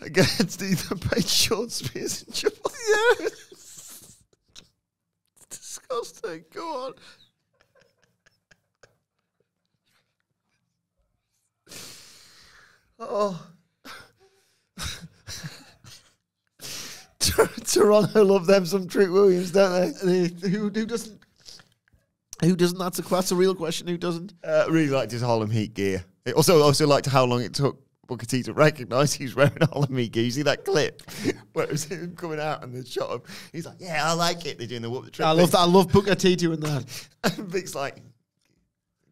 against either Paige, Sean Spears, and Javon. Yes. It's disgusting. Go on. Oh. Toronto love them some Trick Williams, don't they? Who doesn't? Who doesn't? That's a real question. Who doesn't? Really liked his Harlem Heat gear. It also liked how long it took Booker T to recognise he was wearing Harlem Heat gear. You see that clip where it was him coming out and they shot him. He's like, "Yeah, I like it." They're doing the whoop the trick. I love that. I love Booker T doing that. And Vic's like,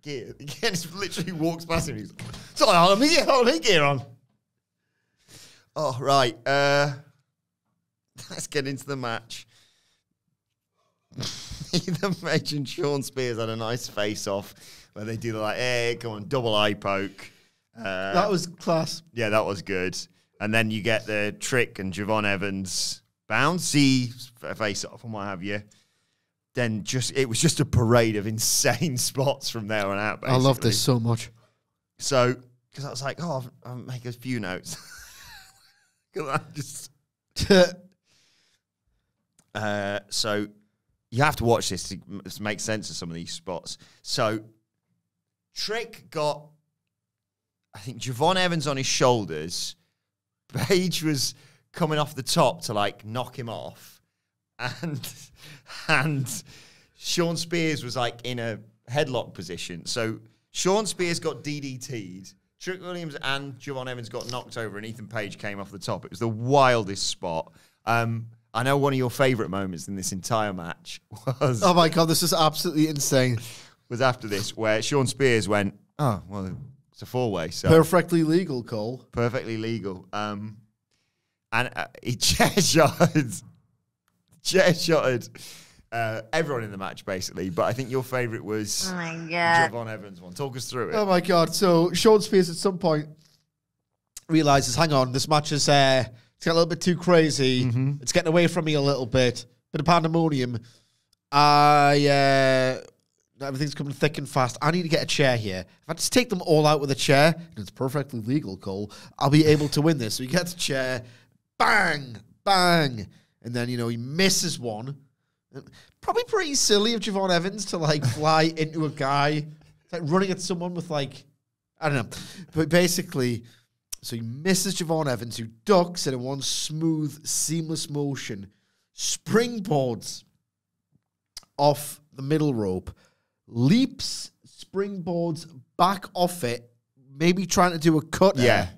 "Gear." Again, he literally walks past him. He's like, "Sorry, Harlem Heat gear on." Oh right. Let's get into the match. Either Paige and Sean Spears had a nice face-off where they do like, hey, come on, double eye poke. That was class. Yeah, that was good. And then you get the Trick and Javon Evans bouncy face-off and what have you. Then it was just a parade of insane spots from there on out, basically. I love this so much. So, because I was like, I'll make a few notes. Because I just... So you have to watch this to make sense of some of these spots. So Trick got I think Javon Evans on his shoulders. Page was coming off the top to like knock him off, and Sean Spears was like in a headlock position. So Sean Spears got DDT'd. Trick Williams and Javon Evans got knocked over, and Ethan Page came off the top. It was the wildest spot. I know one of your favourite moments in this entire match was... Oh, my God, this is absolutely insane. ...was after this, where Sean Spears went, oh, well, it's a four-way, so... Perfectly legal, Cole. Perfectly legal. And he chair-shotted everyone in the match, basically. But I think your favourite was Oh my God. Javon Evans one. Talk us through it. Oh, my God. So Sean Spears at some point realizes, hang on, this match is it's got a little bit too crazy. It's getting away from me a little bit. Bit of pandemonium. Everything's coming thick and fast. I need to get a chair here. If I just take them all out with a chair, and it's perfectly legal, Cole, I'll be able to win this. So he gets a chair, bang, bang. And then, he misses one. Probably pretty silly of Javon Evans to, fly into a guy. It's like running at someone with, I don't know. But basically, so he misses Javon Evans, who ducks and in one smooth, seamless motion, springboards off the middle rope, leaps, springboards back off it, maybe trying to do a cutter. Yeah.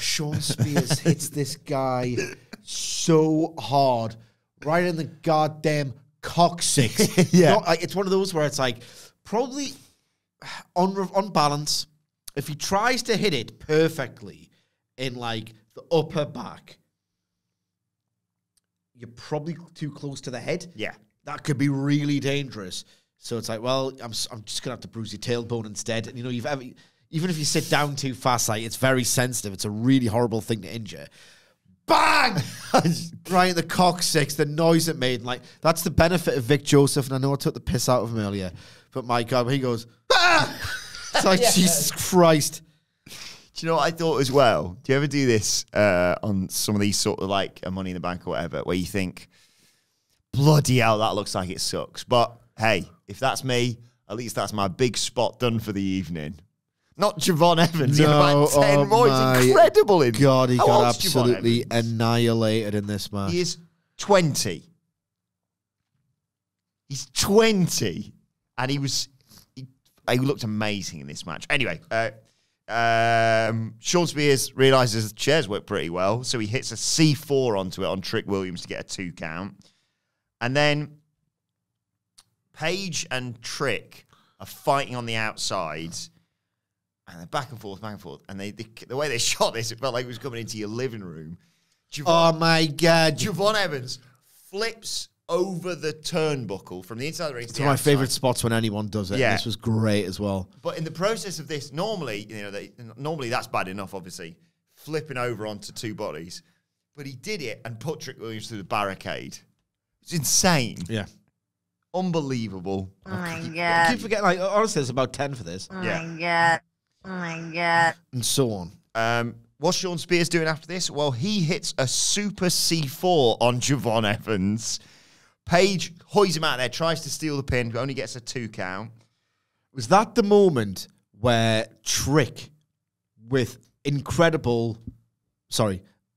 Sean Spears hits this guy so hard, right in the goddamn coccyx. Yeah. It's one of those where it's probably on balance. If he tries to hit it perfectly in the upper back, you're probably too close to the head. Yeah. That could be really dangerous. So it's well, I'm just gonna have to bruise your tailbone instead. And even if you sit down too fast, it's very sensitive. It's a really horrible thing to injure. Bang! Right in the coccyx, the noise it made. And that's the benefit of Vic Joseph. And I know I took the piss out of him earlier, but my God, when he goes, ah! It's Jesus Christ. Do you know what I thought as well? Do you ever do this on some of these sort of a Money in the Bank or whatever, where you think, bloody hell, that looks like it sucks. But hey, if that's me, at least that's my big spot done for the evening. Not Javon Evans. He had about 10 more. He's incredible in God, he How got old's Javon absolutely Evans? annihilated in this match. He is 20. He's 20. And he looked amazing in this match. Anyway, Sean Spears realizes the chairs work pretty well, so he hits a C4 onto it on Trick Williams to get a 2 count. And then Page and Trick are fighting on the outside, and they're back and forth. And the way they shot this, it felt like it was coming into your living room. Oh, my God. Javon Evans flips over the turnbuckle from the inside of the ring to It's the one of my outside. favorite spots when anyone does it. Yeah. This was great as well. But in the process of this, normally that's bad enough, obviously, flipping over onto 2 bodies. But he did it and put Trick Williams through the barricade. It's insane. Yeah. Unbelievable. Oh my I God. keep forgetting, honestly, there's about 10 for this. Oh Yeah. my God. Oh my God. And so on. What's Sean Spears doing after this? Well, he hits a super C4 on Javon Evans. Page hoys him out there, tries to steal the pin, but only gets a 2 count. Was that the moment where Trick, with incredible,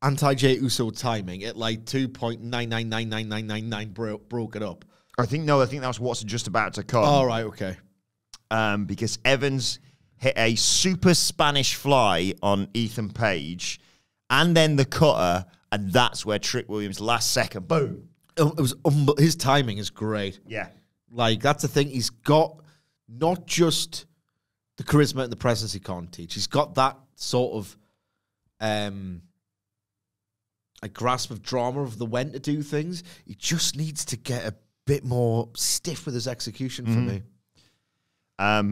anti-Jey Uso timing at 2.99999999 broke it up? I think that was what's just about to come. All right, okay. Because Evans hit a super Spanish fly on Ethan Page, and then the cutter, and that's where Trick Williams, last second, boom. It was his timing is great. Yeah. That's the thing. He's got not just the charisma and the presence he can't teach. He's got that sort of a grasp of drama of the when to do things. He just needs to get a bit more stiff with his execution for me. A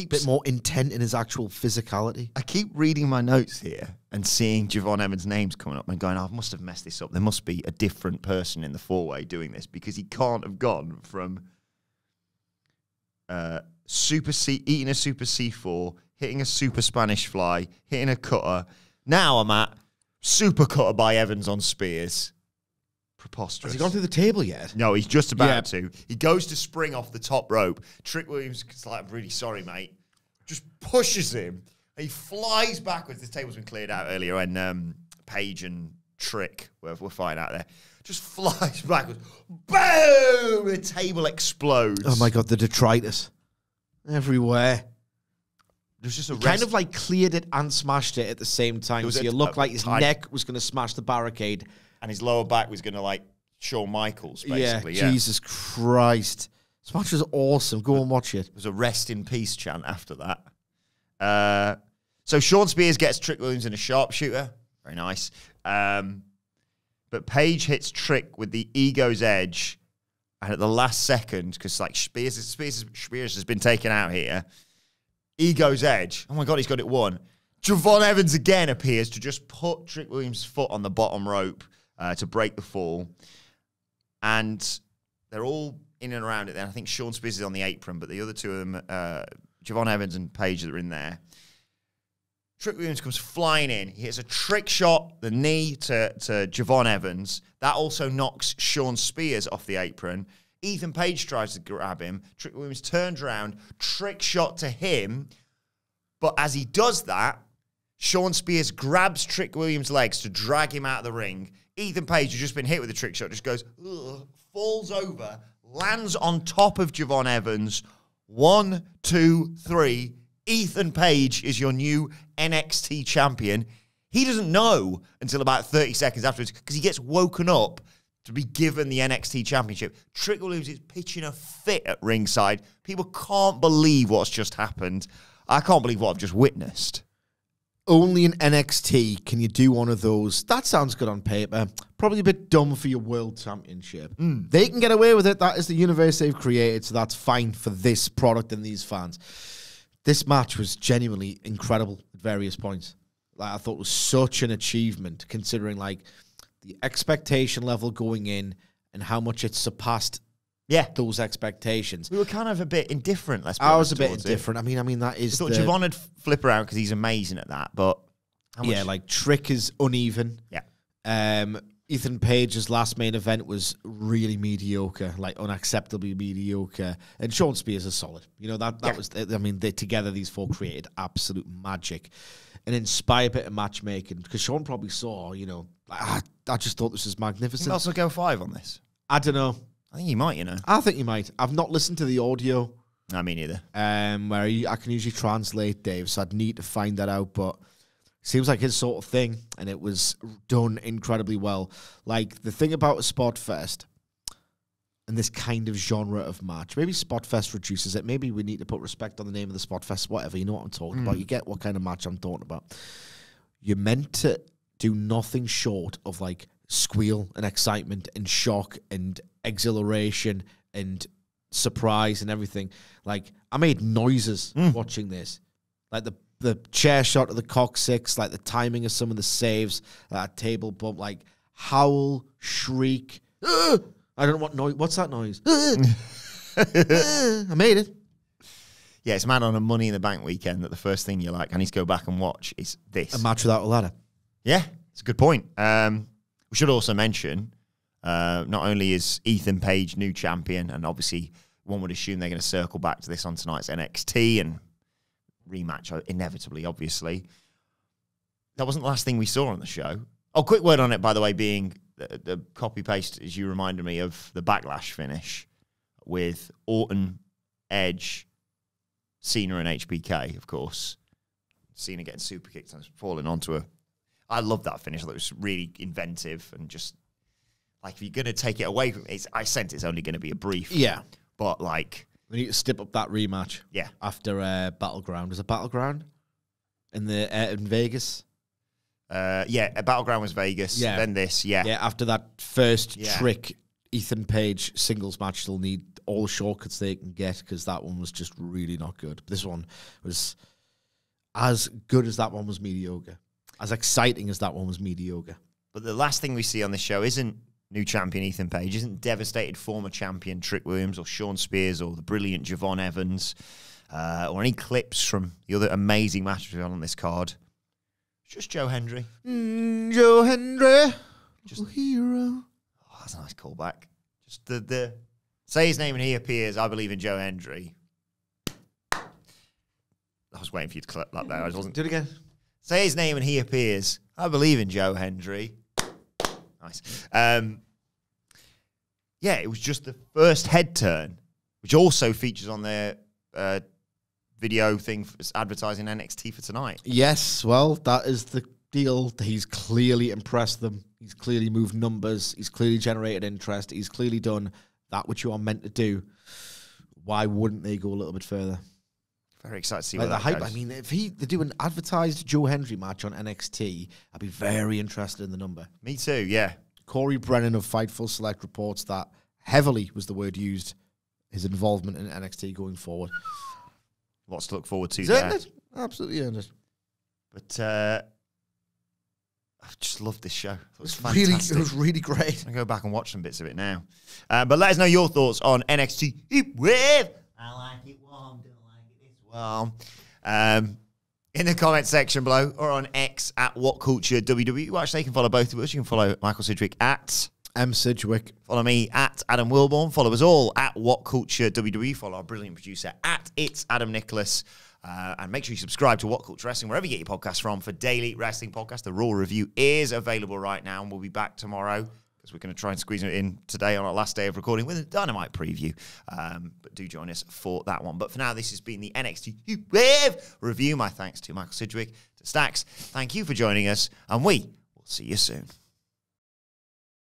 bit more intent in his actual physicality. I keep reading my notes here and seeing Javon Evans' names coming up and going, I must have messed this up. There must be a different person in the 4-way doing this, because he can't have gone from eating a super C4, hitting a super Spanish fly, hitting a cutter. Now I'm at super cutter by Evans on Spears. Preposterous. Has he gone through the table yet? No, he's just about to. He goes to spring off the top rope. Trick Williams is like, I'm really sorry, mate. Just pushes him. He flies backwards. This table's been cleared out earlier when Paige and Trick were fighting out there. Just flies backwards. Boom! The table explodes. Oh my God, the detritus everywhere. There's just a Kind of like cleared it and smashed it at the same time. So it looked like his neck was going to smash the barricade. And his lower back was going to, like, Shawn Michaels, basically. Yeah, Jesus Christ. This match was awesome. Go and watch it. There was a rest in peace chant after that. So Shawn Spears gets Trick Williams in a sharpshooter. Very nice. But Paige hits Trick with the Ego's Edge. And at the last second, because, like, Spears has been taken out here. Ego's Edge. Oh, my God, he's got it won. Javon Evans again appears to just put Trick Williams' foot on the bottom rope to break the fall. And they're all in and around it then. I think Shawn Spears is on the apron, but the other two of them, Javon Evans and Paige, that are in there. Trick Williams comes flying in. He hits a trick shot, the knee to Javon Evans. That also knocks Shawn Spears off the apron. Ethan Page tries to grab him. Trick Williams turns around, trick shot to him. But as he does that, Shawn Spears grabs Trick Williams' legs to drag him out of the ring. Ethan Page, who's just been hit with a trick shot, just goes, ugh, falls over, lands on top of Javon Evans. 1, 2, 3. Ethan Page is your new NXT champion. He doesn't know until about 30 seconds afterwards because he gets woken up to be given the NXT championship. Trick Williams is pitching a fit at ringside. People can't believe what's just happened. I can't believe what I've just witnessed. Only in NXT can you do one of those. That sounds good on paper. Probably a bit dumb for your world championship. They can get away with it. That is the universe they've created, so that's fine for this product and these fans. This match was genuinely incredible at various points. Like, I thought it was such an achievement, considering like the expectation level going in and how much it surpassed those expectations. We were kind of a bit indifferent, let's be I honest, was a bit towards indifferent. it. I mean, that is I thought Javon would flip around because he's amazing at that, but yeah, like Trick is uneven. Yeah. Ethan Page's last main event was really mediocre, like unacceptably mediocre. And Shawn Spears is solid. You know, that was, I mean, together these four created absolute magic and inspired a bit of matchmaking because Shawn probably saw, you know, I just thought this was magnificent. You also go 5 on this. I don't know. I think you might, you know. I think you might. I've not listened to the audio. No, me neither. Where I can usually translate Dave, so I'd need to find that out, but seems like his sort of thing, and it was done incredibly well. Like, the thing about a Spot Fest and this kind of genre of match, maybe Spot Fest reduces it. Maybe we need to put respect on the name of the Spot Fest, whatever. You know what I'm talking about. You get what kind of match I'm talking about. You're meant to do nothing short of, like, squeal and excitement and shock and exhilaration and surprise and everything. Like, I made noises watching this. Like, the chair shot of the coccyx, like the timing of some of the saves, that table bump, like howl, shriek. I don't know what noise. What's that noise? I made it. Yeah, it's man on a Money in the Bank weekend that the first thing you're like, I need to go back and watch is this. A match without a ladder. Yeah, it's a good point. We should also mention, not only is Ethan Page new champion, and obviously one would assume they're going to circle back to this on tonight's NXT and rematch, inevitably, obviously. That wasn't the last thing we saw on the show. Oh, quick word on it, by the way, being the copy-paste, as you reminded me of the Backlash finish with Orton, Edge, Cena, and HBK, of course. Cena getting super kicked and falling onto a... I love that finish. I thought it was really inventive and just... Like, if you're going to take it away from it, I sense it's only going to be a brief. Yeah. But, like... We need to step up that rematch. Yeah. After Battleground. Was it Battleground? In Vegas? Battleground was Vegas. Yeah. Then this, yeah. Yeah, after that first trick Ethan Page singles match, they'll need all the shortcuts they can get because that one was just really not good. This one was as good as that one was mediocre. As exciting as that one was mediocre. But the last thing we see on this show isn't new champion Ethan Page, isn't devastated former champion Trick Williams or Shawn Spears or the brilliant Javon Evans or any clips from the other amazing matches we've had on this card. It's just Joe Hendry. Joe Hendry. Just hero. Oh, that's a nice callback. Just the say his name and he appears. I believe in Joe Hendry. The was waiting for you to clip that there. I wasn't. Do it again. Say his name and he appears. I believe in Joe Hendry. Nice. Yeah, it was just the first head turn, which also features on their video thing for advertising NXT for tonight. Yes, well, that is the deal. He's clearly impressed them. He's clearly moved numbers. He's clearly generated interest. He's clearly done that which you are meant to do. Why wouldn't they go a little bit further? Very excited to see Like where the that hype. goes. I mean, if they do an advertised Joe Hendry match on NXT, I'd be very interested in the number. Me too, yeah. Corey Brennan of Fightful Select reports that heavily was the word used, his involvement in NXT going forward. Lots to look forward to He's there. earned it. Absolutely earned it. But I just loved this show. It was Really, fantastic. it was really great. I'll go back and watch some bits of it now. But let us know your thoughts on NXT Heatwave. I like it warm, don't like it this warm. In the comment section below or on X at WhatCulture WWE. Well, actually, you can follow both of us. You can follow Michael Sidgwick at M. Sidgwick. Follow me at Adam Wilbourn. Follow us all at WhatCulture WWE. Follow our brilliant producer at It's Adam Nicholas. And make sure you subscribe to WhatCulture Wrestling wherever you get your podcasts from for daily wrestling podcasts. The Raw review is available right now, and we'll be back tomorrow because we're going to try and squeeze it in today on our last day of recording with a Dynamite preview. But do join us for that one. But for now, this has been the NXT Heatwave review. My thanks to Michael Sidgwick, to Stax. Thank you for joining us, and we will see you soon.